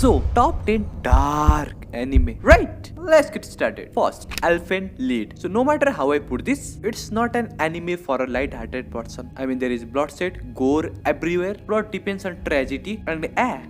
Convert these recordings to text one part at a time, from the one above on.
So, top 10 dark anime. Right, let's get started. First, Elfen Lied. So, no matter how I put this, it's not an anime for a light-hearted person. I mean, there is bloodshed, gore everywhere, plot depends on tragedy, and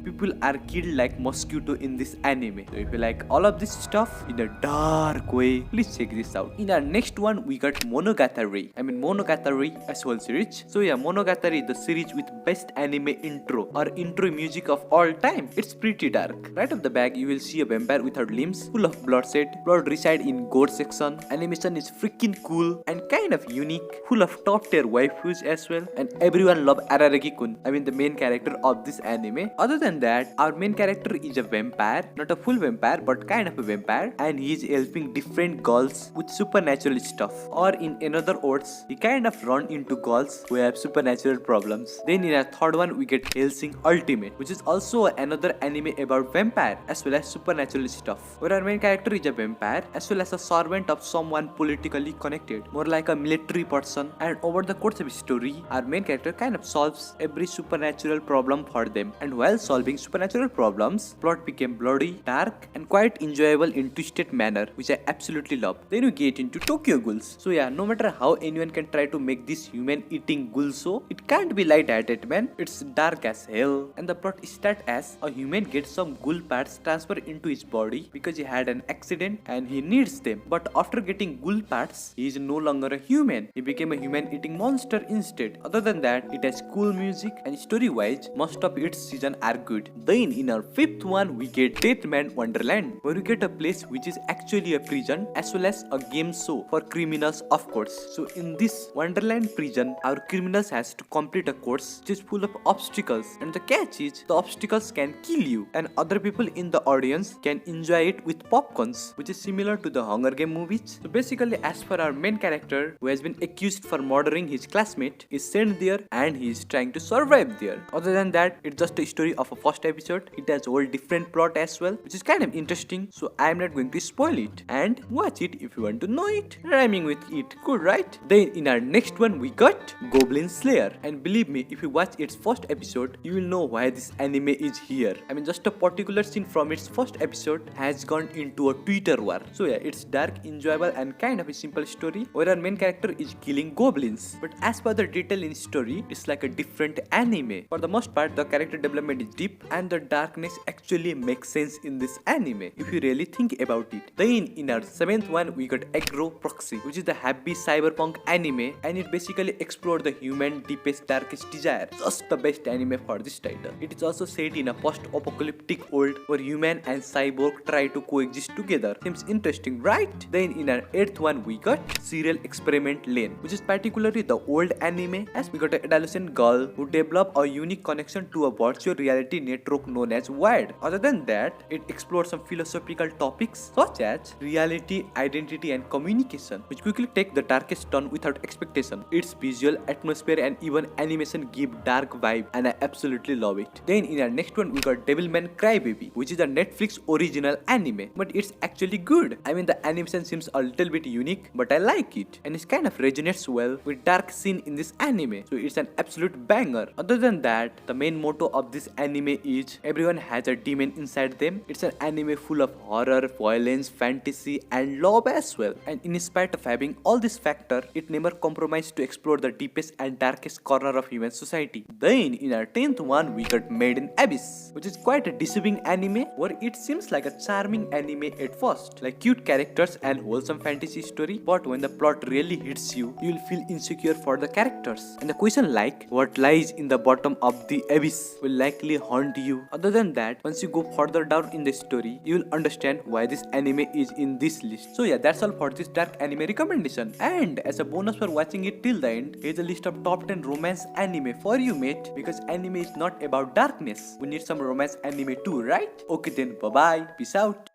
people are killed like mosquito in this anime. So, if you like all of this stuff in a dark way, please check this out. In our next one, we got Monogatari. I mean, Monogatari as well series. So, yeah, Monogatari is the series with best anime intro or intro music of all time. It's pretty dark. Right off the back, you will see a vampire without limbs, full of bloodshed. Blood reside in gore section. Animation is freaking cool and kind of unique, full of top tier waifus as well. And everyone love Araragi-kun. I mean the main character of this anime. Other than that, our main character is a vampire, not a full vampire, but kind of a vampire, and he is helping different girls with supernatural stuff. Or in another words, he kind of run into girls who have supernatural problems. Then in our third one, we get Hellsing Ultimate, which is also another anime about vampire as well as supernatural stuff, where our main character is a vampire as well as a servant of someone politically connected, more like a military person, and over the course of the story, our main character kind of solves every supernatural problem for them. And while solving supernatural problems, plot became bloody, dark, and quite enjoyable in twisted manner, which I absolutely love. Then we get into Tokyo Ghouls. So yeah, no matter how anyone can try to make this human eating ghoul show, it can't be light-hearted, man. It's dark as hell, and the plot starts as a human gets some ghoul parts transferred into his body because he had an accident and he needs them. But after getting ghoul parts, he is no longer a human. He became a human eating monster instead. Other than that, it has cool music and story-wise, most of its seasons are good. Then in our fifth one, we get Deathman Wonderland, where we get a place which is actually a prison as well as a game show for criminals, of course. So in this Wonderland prison, our criminals has to complete a course which is full of obstacles, and the catch is the obstacles can kill you, and other people in the audience can enjoy it with popcorns, which is similar to the Hunger Game movies. So basically, as for our main character, who has been accused for murdering his classmate, is sent there and he is trying to survive there. Other than that, it's just a story of a first episode. It has a whole different plot as well, which is kind of interesting, so I am not going to spoil it. And watch it if you want to know it. Rhyming with it, good, right? Then in our next one, we got Goblin Slayer. And believe me, if you watch its first episode, you will know why this anime is here. I mean, just a particular scene from its first episode has gone into a Twitter war. So yeah, it's dark, enjoyable, and kind of a simple story where our main character is killing goblins. But as per the detail in story, it's like a different anime. For the most part, the character development is deep and the darkness actually makes sense in this anime if you really think about it. Then in our seventh one, we got Agro Proxy, which is the happy cyberpunk anime, and it basically explores the human deepest, darkest desire. Just the best anime for this title. It is also set in a post-apocalyptic world where human and cyborg try to coexist together. Seems interesting, right? Then in our eighth one, we got Serial Experiment Lane, which is particularly the old anime, as we got an adolescent girl who developed a unique connection to a virtual reality network known as Wired. Other than that, it explores some philosophical topics such as reality, identity, and communication, which quickly take the darkest turn without expectation. Its visual, atmosphere, and even animation give dark vibe, and I absolutely love it. Then in our next one, we got Devilman Crybaby, which is a Netflix original anime, but it's actually good. I mean, the animation seems a little bit unique, but I like it, and it kind of resonates well with dark scene in this anime, so it's an absolute banger. Other than that, the main motto of this anime is everyone has a demon inside them. It's an anime full of horror, violence, fantasy, and love as well. And in spite of having all this factor, it never compromised to explore the deepest and darkest corner of human society. Then in our 10th one, we got Made in Abyss, which is quite a deceiving anime where it seems like a charming anime at first, like cute characters and wholesome fantasy story, but when the plot really hits you, you will feel insecure for the characters. And the question like, what lies in the bottom of the abyss will likely haunt you. Other than that, once you go further down in the story, you will understand why this anime is in this list. So yeah, that's all for this dark anime recommendation. And as a bonus for watching it till the end, here's a list of top 10 romance anime for you, mate, because anime is not about darkness. We need some romance anime too, right? Okay then, bye bye, peace out.